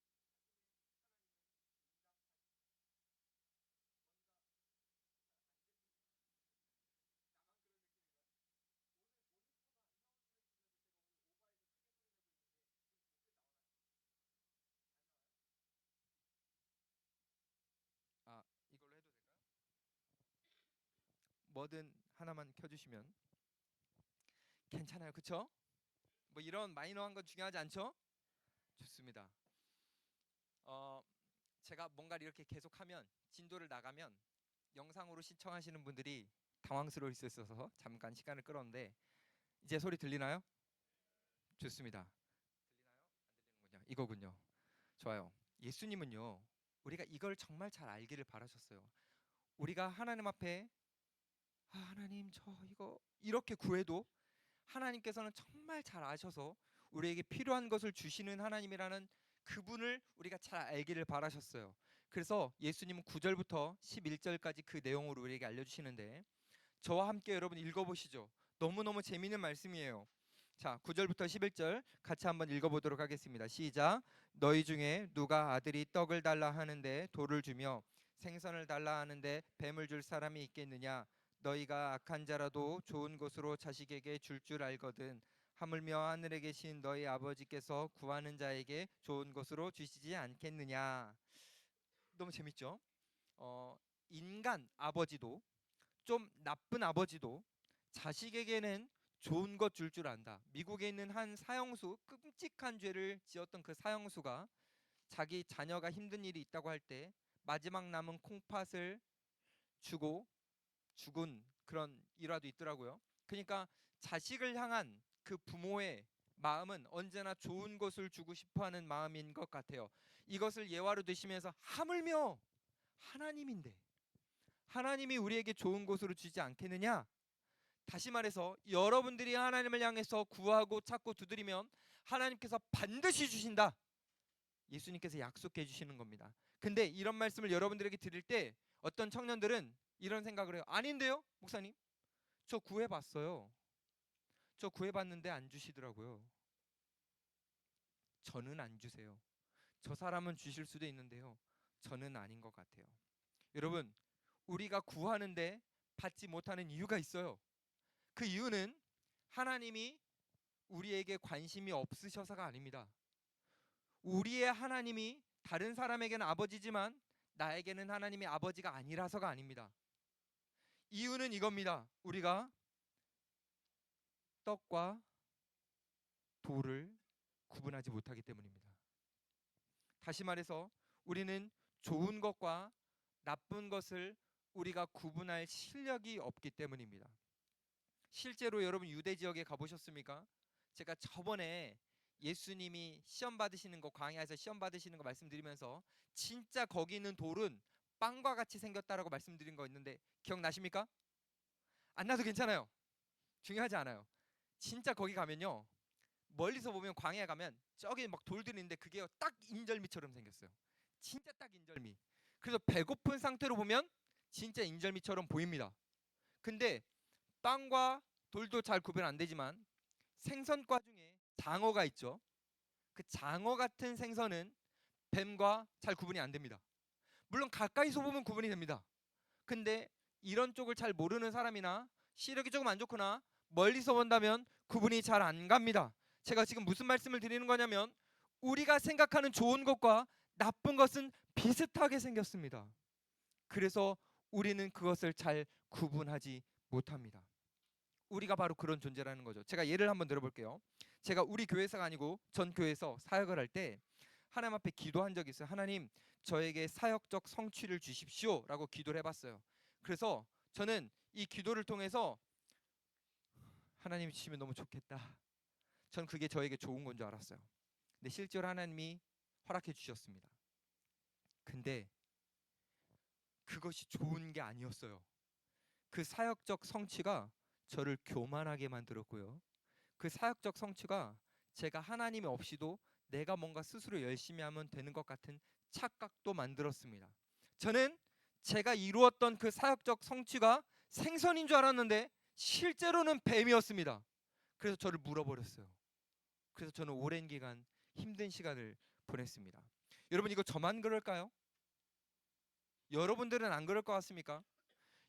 이걸로 해도 될까요? 뭐든 하나만 켜주시면 괜찮아요, 그쵸? 뭐 이런 마이너한 건 중요하지 않죠? 좋습니다. 어, 제가 뭔가를 이렇게 계속하면 진도를 나가면 영상으로 시청하시는 분들이 당황스러울 수 있어서 잠깐 시간을 끌었는데 이제 소리 들리나요? 좋습니다. 들리나요? 안 들리는군요. 이거군요. 좋아요. 예수님은요, 우리가 이걸 정말 잘 알기를 바라셨어요. 우리가 하나님 앞에 하나님 저 이거 이렇게 구해도 하나님께서는 정말 잘 아셔서 우리에게 필요한 것을 주시는 하나님이라는 그분을 우리가 잘 알기를 바라셨어요. 그래서 예수님은 9절부터 11절까지 그 내용을 우리에게 알려주시는데 저와 함께 여러분 읽어보시죠. 너무너무 재미있는 말씀이에요. 자, 9절부터 11절 같이 한번 읽어보도록 하겠습니다. 시작. 너희 중에 누가 아들이 떡을 달라 하는데 돌을 주며 생선을 달라 하는데 뱀을 줄 사람이 있겠느냐? 너희가 악한 자라도 좋은 것으로 자식에게 줄 알거든. 하물며 하늘에 계신 너희 아버지께서 구하는 자에게 좋은 것으로 주시지 않겠느냐? 너무 재밌죠? 어, 인간 아버지도 좀 나쁜 아버지도 자식에게는 좋은 것 줄 안다. 미국에 있는 한 사형수, 끔찍한 죄를 지었던 그 사형수가 자기 자녀가 힘든 일이 있다고 할 때 마지막 남은 콩팥을 주고 죽은 그런 일화도 있더라고요. 그러니까 자식을 향한 그 부모의 마음은 언제나 좋은 것을 주고 싶어하는 마음인 것 같아요. 이것을 예화로 드시면서 하물며 하나님인데 하나님이 우리에게 좋은 것으로 주지 않겠느냐? 다시 말해서 여러분들이 하나님을 향해서 구하고 찾고 두드리면 하나님께서 반드시 주신다. 예수님께서 약속해 주시는 겁니다. 근데 이런 말씀을 여러분들에게 드릴 때 어떤 청년들은 이런 생각을 해요. 아닌데요, 목사님? 저 구해봤어요. 저 구해봤는데 안 주시더라고요. 저는 안 주세요. 저 사람은 주실 수도 있는데요. 저는 아닌 것 같아요. 여러분, 우리가 구하는데 받지 못하는 이유가 있어요. 그 이유는 하나님이 우리에게 관심이 없으셔서가 아닙니다. 우리의 하나님이 다른 사람에게는 아버지지만 나에게는 하나님이 아버지가 아니라서가 아닙니다. 이유는 이겁니다. 우리가 떡과 돌을 구분하지 못하기 때문입니다. 다시 말해서 우리는 좋은 것과 나쁜 것을 우리가 구분할 실력이 없기 때문입니다. 실제로 여러분 유대 지역에 가보셨습니까? 제가 저번에 예수님이 시험 받으시는 거 광야에서 시험 받으시는 거 말씀드리면서 진짜 거기 있는 돌은 빵과 같이 생겼다라고 말씀드린 거 있는데 기억나십니까? 안 나도 괜찮아요. 중요하지 않아요. 진짜 거기 가면요. 멀리서 보면 광야에 가면 저기 막 돌들이 있는데 그게 딱 인절미처럼 생겼어요. 진짜 딱 인절미. 그래서 배고픈 상태로 보면 진짜 인절미처럼 보입니다. 근데 빵과 돌도 잘 구분 안 되지만 생선과 중에 장어가 있죠. 그 장어 같은 생선은 뱀과 잘 구분이 안 됩니다. 물론 가까이서 보면 구분이 됩니다. 근데 이런 쪽을 잘 모르는 사람이나 시력이 조금 안 좋거나 멀리서 본다면 구분이 잘 안 갑니다. 제가 지금 무슨 말씀을 드리는 거냐면 우리가 생각하는 좋은 것과 나쁜 것은 비슷하게 생겼습니다. 그래서 우리는 그것을 잘 구분하지 못합니다. 우리가 바로 그런 존재라는 거죠. 제가 예를 한번 들어볼게요. 제가 우리 교회사가 아니고 전 교회에서 사역을 할 때 하나님 앞에 기도한 적이 있어요. 하나님, 저에게 사역적 성취를 주십시오라고 기도를 해봤어요. 그래서 저는 이 기도를 통해서 하나님이 주시면 너무 좋겠다. 전 그게 저에게 좋은 건 줄 알았어요. 근데 실제로 하나님이 허락해 주셨습니다. 근데 그것이 좋은 게 아니었어요. 그 사역적 성취가 저를 교만하게 만들었고요. 그 사역적 성취가 제가 하나님이 없이도 내가 뭔가 스스로 열심히 하면 되는 것 같은 착각도 만들었습니다. 저는 제가 이루었던 그 사역적 성취가 생선인 줄 알았는데 실제로는 뱀이었습니다. 그래서 저를 물어버렸어요. 그래서 저는 오랜 기간 힘든 시간을 보냈습니다. 여러분, 이거 저만 그럴까요? 여러분들은 안 그럴 것 같습니까?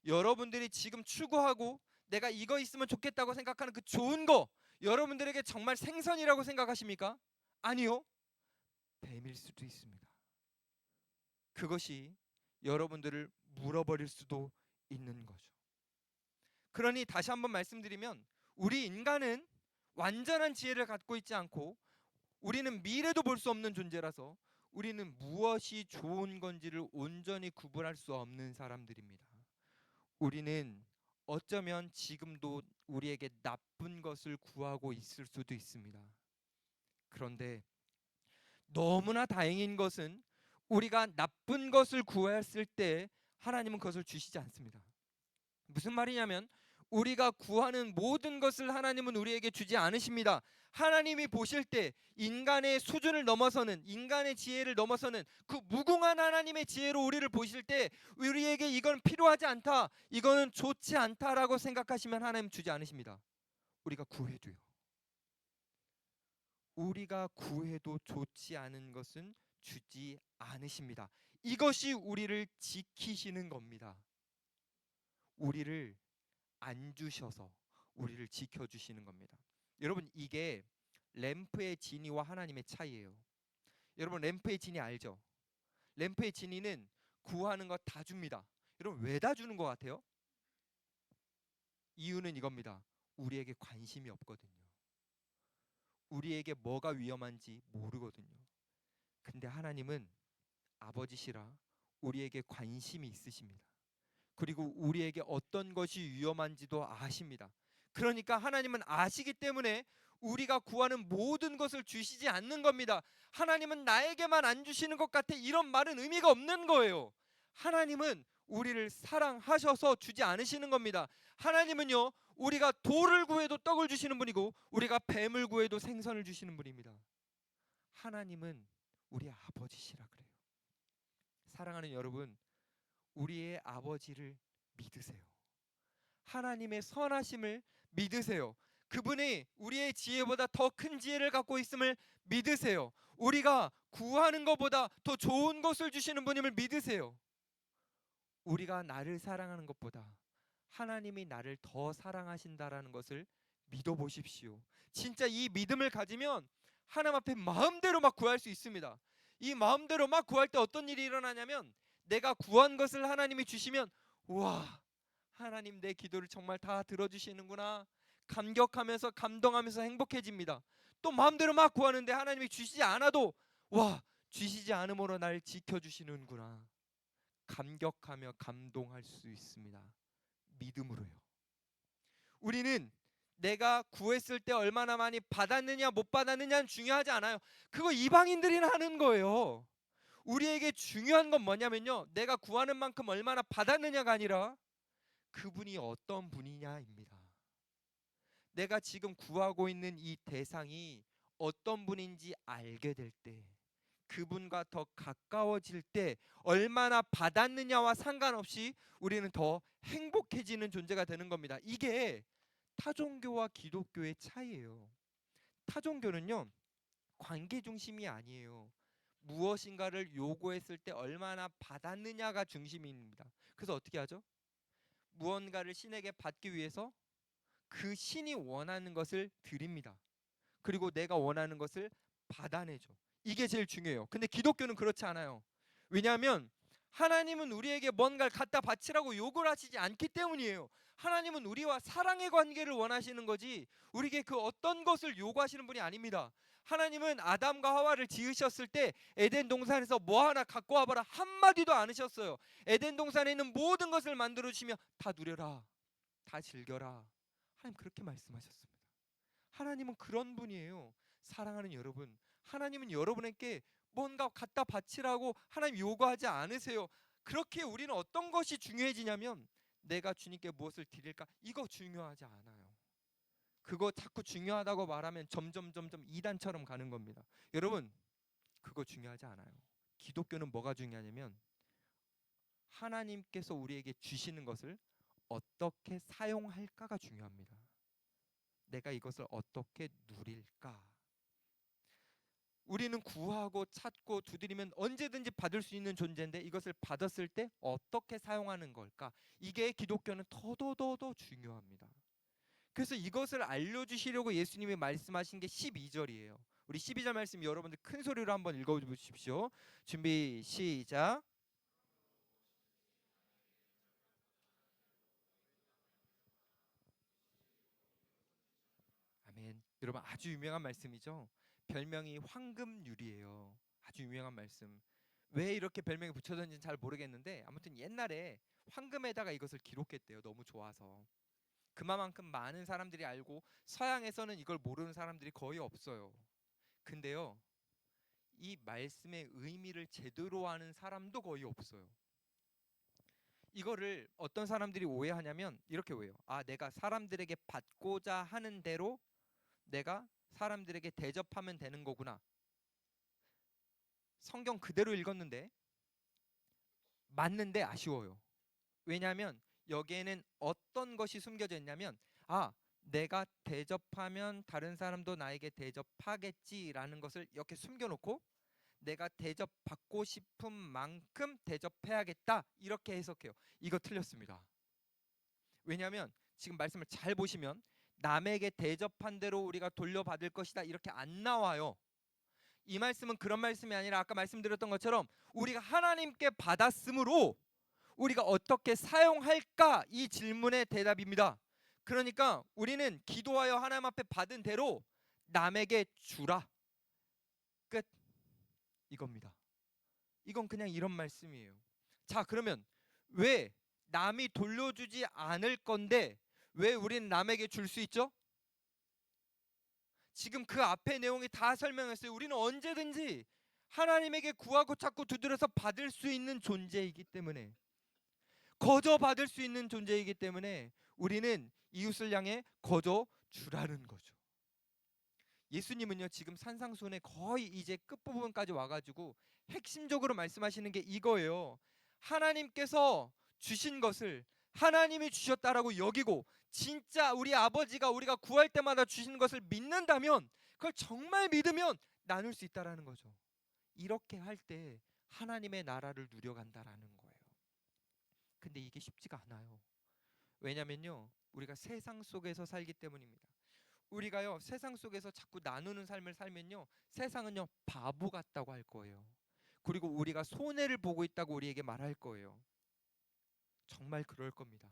여러분들이 지금 추구하고 내가 이거 있으면 좋겠다고 생각하는 그 좋은 거, 여러분들에게 정말 생선이라고 생각하십니까? 아니요. 뱀일 수도 있습니다. 그것이 여러분들을 물어버릴 수도 있는 거죠. 그러니 다시 한번 말씀드리면, 우리 인간은 완전한 지혜를 갖고 있지 않고 우리는 미래도 볼 수 없는 존재라서 우리는 무엇이 좋은 건지를 온전히 구분할 수 없는 사람들입니다. 우리는 어쩌면 지금도 우리에게 나쁜 것을 구하고 있을 수도 있습니다. 그런데 너무나 다행인 것은 우리가 나쁜 것을 구했을 때 하나님은 그것을 주시지 않습니다. 무슨 말이냐면, 우리가 구하는 모든 것을 하나님은 우리에게 주지 않으십니다. 하나님이 보실 때 인간의 수준을 넘어서는, 인간의 지혜를 넘어서는 그 무궁한 하나님의 지혜로 우리를 보실 때 우리에게 이건 필요하지 않다, 이거는 좋지 않다라고 생각하시면 하나님 주지 않으십니다. 우리가 구해도요. 우리가 구해도 좋지 않은 것은 주지 않으십니다. 이것이 우리를 지키시는 겁니다. 우리를 안 주셔서 우리를 지켜주시는 겁니다. 여러분, 이게 램프의 진이와 하나님의 차이예요. 여러분, 램프의 진이 알죠? 램프의 진이는 구하는 거 다 줍니다. 여러분, 왜 다 주는 것 같아요? 이유는 이겁니다. 우리에게 관심이 없거든요. 우리에게 뭐가 위험한지 모르거든요. 근데 하나님은 아버지시라 우리에게 관심이 있으십니다. 그리고 우리에게 어떤 것이 위험한지도 아십니다. 그러니까 하나님은 아시기 때문에 우리가 구하는 모든 것을 주시지 않는 겁니다. 하나님은 나에게만 안 주시는 것 같아, 이런 말은 의미가 없는 거예요. 하나님은 우리를 사랑하셔서 주지 않으시는 겁니다. 하나님은요, 우리가 돌을 구해도 떡을 주시는 분이고 우리가 뱀을 구해도 생선을 주시는 분입니다. 하나님은 우리 아버지시라 그래요. 사랑하는 여러분, 우리의 아버지를 믿으세요. 하나님의 선하심을 믿으세요. 그분이 우리의 지혜보다 더 큰 지혜를 갖고 있음을 믿으세요. 우리가 구하는 것보다 더 좋은 것을 주시는 분임을 믿으세요. 우리가 나를 사랑하는 것보다 하나님이 나를 더 사랑하신다라는 것을 믿어보십시오. 진짜 이 믿음을 가지면 하나님 앞에 마음대로 막 구할 수 있습니다. 이 마음대로 막 구할 때 어떤 일이 일어나냐면, 내가 구한 것을 하나님이 주시면, 와, 하나님 내 기도를 정말 다 들어주시는구나, 감격하면서 감동하면서 행복해집니다. 또 마음대로 막 구하는데 하나님이 주시지 않아도, 와, 주시지 않음으로 날 지켜주시는구나, 감격하며 감동할 수 있습니다. 믿음으로요. 우리는 내가 구했을 때 얼마나 많이 받았느냐 못 받았느냐는 중요하지 않아요. 그거 이방인들이나 하는 거예요. 우리에게 중요한 건 뭐냐면요, 내가 구하는 만큼 얼마나 받았느냐가 아니라 그분이 어떤 분이냐입니다. 내가 지금 구하고 있는 이 대상이 어떤 분인지 알게 될 때, 그분과 더 가까워질 때 얼마나 받았느냐와 상관없이 우리는 더 행복해지는 존재가 되는 겁니다. 이게 타종교와 기독교의 차이예요. 타종교는요, 관계 중심이 아니에요. 무엇인가를 요구했을 때 얼마나 받았느냐가 중심입니다. 그래서 어떻게 하죠? 무언가를 신에게 받기 위해서 그 신이 원하는 것을 드립니다. 그리고 내가 원하는 것을 받아내죠. 이게 제일 중요해요. 근데 기독교는 그렇지 않아요. 왜냐하면 하나님은 우리에게 뭔가를 갖다 바치라고 요구를 하시지 않기 때문이에요. 하나님은 우리와 사랑의 관계를 원하시는 거지 우리에게 그 어떤 것을 요구하시는 분이 아닙니다. 하나님은 아담과 하와를 지으셨을 때 에덴 동산에서 뭐 하나 갖고 와봐라 한마디도 안 하셨어요. 에덴 동산에 있는 모든 것을 만들어 주시며 다 누려라, 다 즐겨라, 하나님 그렇게 말씀하셨습니다. 하나님은 그런 분이에요. 사랑하는 여러분, 하나님은 여러분에게 뭔가 갖다 바치라고 하나님 요구하지 않으세요. 그렇게 우리는 어떤 것이 중요해지냐면, 내가 주님께 무엇을 드릴까, 이거 중요하지 않아요. 그거 자꾸 중요하다고 말하면 점점 이단처럼 가는 겁니다. 여러분, 그거 중요하지 않아요. 기독교는 뭐가 중요하냐면 하나님께서 우리에게 주시는 것을 어떻게 사용할까가 중요합니다. 내가 이것을 어떻게 누릴까? 우리는 구하고 찾고 두드리면 언제든지 받을 수 있는 존재인데 이것을 받았을 때 어떻게 사용하는 걸까? 이게 기독교는 더더더더 중요합니다. 그래서 이것을 알려주시려고 예수님이 말씀하신 게 12절이에요. 우리 12절 말씀 여러분들 큰 소리로 한번 읽어보십시오. 준비 시작. 아멘. 여러분 아주 유명한 말씀이죠. 별명이 황금률이에요. 아주 유명한 말씀. 왜 이렇게 별명이 붙여졌는지 잘 모르겠는데 아무튼 옛날에 황금에다가 이것을 기록했대요. 너무 좋아서. 그만큼 많은 사람들이 알고 서양에서는 이걸 모르는 사람들이 거의 없어요. 근데요, 이 말씀의 의미를 제대로 아는 사람도 거의 없어요. 이거를 어떤 사람들이 오해하냐면 이렇게 오해해요. 아, 내가 사람들에게 받고자 하는 대로 내가 사람들에게 대접하면 되는 거구나. 성경 그대로 읽었는데 맞는데 아쉬워요. 왜냐하면 여기에는 어떤 것이 숨겨져 있냐면 아, 내가 대접하면 다른 사람도 나에게 대접하겠지라는 것을 이렇게 숨겨놓고 내가 대접받고 싶은 만큼 대접해야겠다 이렇게 해석해요. 이거 틀렸습니다. 왜냐하면 지금 말씀을 잘 보시면 남에게 대접한 대로 우리가 돌려받을 것이다 이렇게 안 나와요. 이 말씀은 그런 말씀이 아니라 아까 말씀드렸던 것처럼 우리가 하나님께 받았으므로 우리가 어떻게 사용할까 이 질문의 대답입니다. 그러니까 우리는 기도하여 하나님 앞에 받은 대로 남에게 주라. 끝. 이겁니다. 이건 그냥 이런 말씀이에요. 자, 그러면 왜 남이 돌려주지 않을 건데 왜 우리는 남에게 줄 수 있죠? 지금 그 앞에 내용이 다 설명했어요. 우리는 언제든지 하나님에게 구하고 찾고 두드려서 받을 수 있는 존재이기 때문에 거저 받을 수 있는 존재이기 때문에 우리는 이웃을 향해 거저 주라는 거죠. 예수님은요 지금 산상수훈의 거의 이제 끝부분까지 와가지고 핵심적으로 말씀하시는 게 이거예요. 하나님께서 주신 것을 하나님이 주셨다라고 여기고 진짜 우리 아버지가 우리가 구할 때마다 주시는 것을 믿는다면 그걸 정말 믿으면 나눌 수 있다라는 거죠. 이렇게 할 때 하나님의 나라를 누려간다라는 거예요. 근데 이게 쉽지가 않아요. 왜냐면요 우리가 세상 속에서 살기 때문입니다. 우리가요 세상 속에서 자꾸 나누는 삶을 살면요 세상은요 바보 같다고 할 거예요. 그리고 우리가 손해를 보고 있다고 우리에게 말할 거예요. 정말 그럴 겁니다.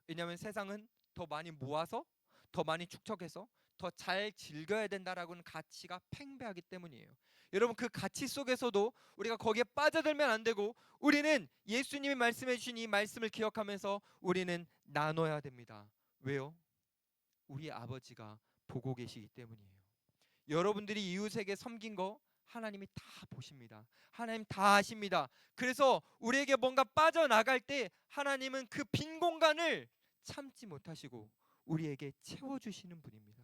왜냐하면 세상은 더 많이 모아서 더 많이 축적해서 더 잘 즐겨야 된다라고는 가치가 팽배하기 때문이에요. 여러분 그 가치 속에서도 우리가 거기에 빠져들면 안 되고 우리는 예수님이 말씀해 주신 이 말씀을 기억하면서 우리는 나눠야 됩니다. 왜요? 우리 아버지가 보고 계시기 때문이에요. 여러분들이 이웃에게 섬긴 거 하나님이 다 보십니다. 하나님 다 아십니다. 그래서 우리에게 뭔가 빠져나갈 때 하나님은 그 빈 공간을 참지 못하시고 우리에게 채워주시는 분입니다.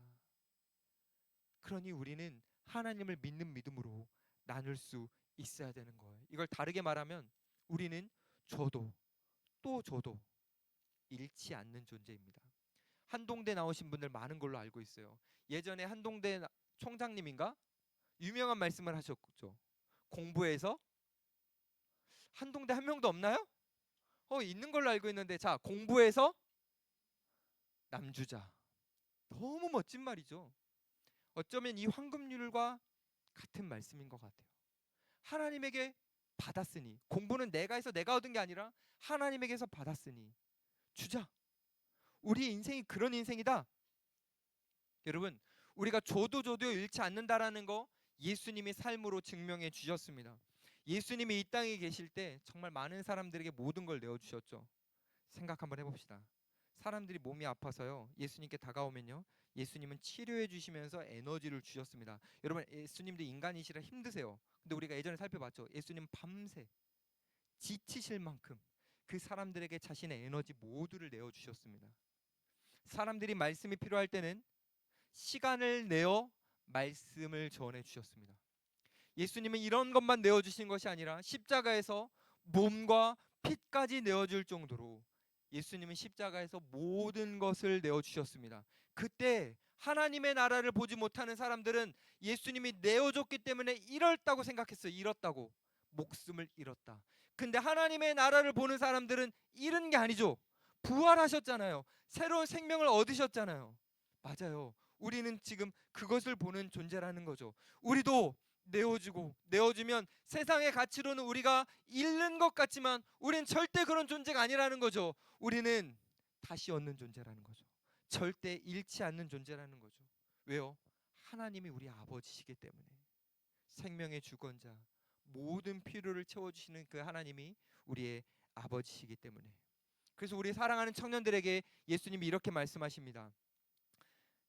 그러니 우리는 하나님을 믿는 믿음으로 나눌 수 있어야 되는 거예요. 이걸 다르게 말하면 우리는 줘도 또 줘도 잃지 않는 존재입니다. 한동대 나오신 분들 많은 걸로 알고 있어요. 예전에 한동대 총장님인가 유명한 말씀을 하셨죠. 공부해서 한동대 한 명도 없나요? 있는 걸로 알고 있는데 자 공부해서 남주자. 너무 멋진 말이죠. 어쩌면 이 황금률과 같은 말씀인 것 같아요. 하나님에게 받았으니 공부는 내가 해서 내가 얻은 게 아니라 하나님에게서 받았으니 주자. 우리 인생이 그런 인생이다. 여러분 우리가 줘도 잃지 않는다라는 거 예수님이 삶으로 증명해 주셨습니다. 예수님이 이 땅에 계실 때 정말 많은 사람들에게 모든 걸 내어주셨죠. 생각 한번 해봅시다. 사람들이 몸이 아파서요 예수님께 다가오면요 예수님은 치료해 주시면서 에너지를 주셨습니다. 여러분 예수님도 인간이시라 힘드세요. 근데 우리가 예전에 살펴봤죠. 예수님 밤새 지치실 만큼 그 사람들에게 자신의 에너지 모두를 내어주셨습니다. 사람들이 말씀이 필요할 때는 시간을 내어 말씀을 전해 주셨습니다. 예수님은 이런 것만 내어주신 것이 아니라 십자가에서 몸과 피까지 내어줄 정도로 예수님은 십자가에서 모든 것을 내어주셨습니다. 그때 하나님의 나라를 보지 못하는 사람들은 예수님이 내어줬기 때문에 잃었다고 생각했어요. 잃었다고. 목숨을 잃었다. 근데 하나님의 나라를 보는 사람들은 잃은 게 아니죠. 부활하셨잖아요. 새로운 생명을 얻으셨잖아요. 맞아요. 우리는 지금 그것을 보는 존재라는 거죠. 우리도 내어주고 내어주면 세상의 가치로는 우리가 잃는 것 같지만 우리는 절대 그런 존재가 아니라는 거죠. 우리는 다시 얻는 존재라는 거죠. 절대 잃지 않는 존재라는 거죠. 왜요? 하나님이 우리 아버지시기 때문에. 생명의 주권자, 모든 필요를 채워주시는 그 하나님이 우리의 아버지시기 때문에. 그래서 우리 사랑하는 청년들에게 예수님이 이렇게 말씀하십니다.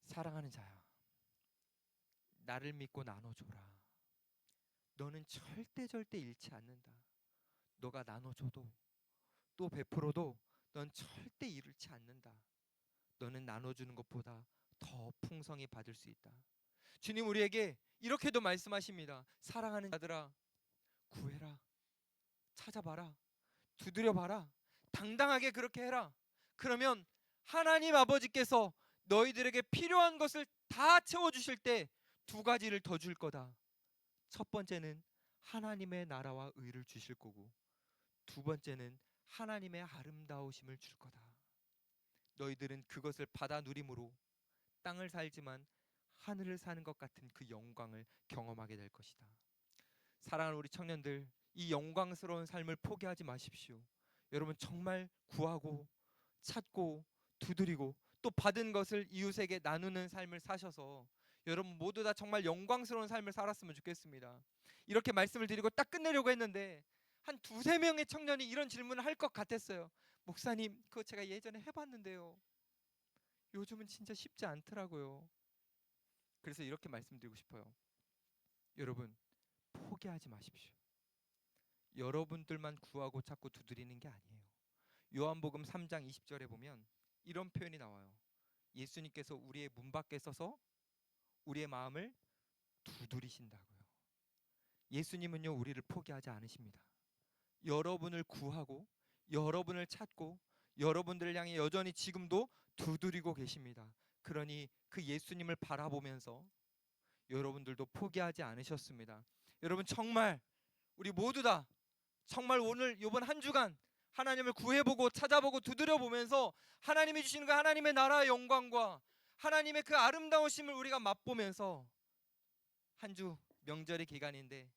사랑하는 자야, 나를 믿고 나눠줘라. 너는 절대 잃지 않는다. 너가 나눠줘도 또 베풀어도 넌 절대 잃지 않는다. 너는 나눠주는 것보다 더 풍성히 받을 수 있다. 주님 우리에게 이렇게도 말씀하십니다. 사랑하는 자들아, 구해라, 찾아봐라, 두드려봐라, 당당하게 그렇게 해라. 그러면 하나님 아버지께서 너희들에게 필요한 것을 다 채워주실 때 두 가지를 더 줄 거다. 첫 번째는 하나님의 나라와 의를 주실 거고, 두 번째는 하나님의 아름다우심을 줄 거다. 너희들은 그것을 받아 누림으로 땅을 살지만 하늘을 사는 것 같은 그 영광을 경험하게 될 것이다. 사랑하는 우리 청년들, 이 영광스러운 삶을 포기하지 마십시오. 여러분 정말 구하고 찾고 두드리고 또 받은 것을 이웃에게 나누는 삶을 사셔서 여러분 모두 다 정말 영광스러운 삶을 살았으면 좋겠습니다. 이렇게 말씀을 드리고 딱 끝내려고 했는데 한 두세 명의 청년이 이런 질문을 할 것 같았어요. 목사님, 그거 제가 예전에 해봤는데요. 요즘은 진짜 쉽지 않더라고요. 그래서 이렇게 말씀드리고 싶어요. 여러분, 포기하지 마십시오. 여러분들만 구하고 찾고 두드리는 게 아니에요. 요한복음 3장 20절에 보면 이런 표현이 나와요. 예수님께서 우리의 문 밖에 서서 우리의 마음을 두드리신다고요. 예수님은요, 우리를 포기하지 않으십니다. 여러분을 구하고 여러분을 찾고 여러분들을 향해 여전히 지금도 두드리고 계십니다. 그러니 그 예수님을 바라보면서 여러분들도 포기하지 않으셨습니다. 여러분 정말 우리 모두 다 정말 오늘 이번 한 주간 하나님을 구해보고 찾아보고 두드려보면서 하나님이 주시는 그 하나님의 나라의 영광과 하나님의 그 아름다우심을 우리가 맛보면서 한 주 명절의 기간인데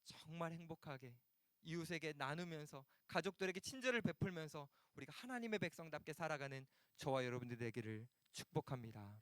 정말 행복하게 이웃에게 나누면서 가족들에게 친절을 베풀면서 우리가 하나님의 백성답게 살아가는 저와 여러분들 되기를 축복합니다.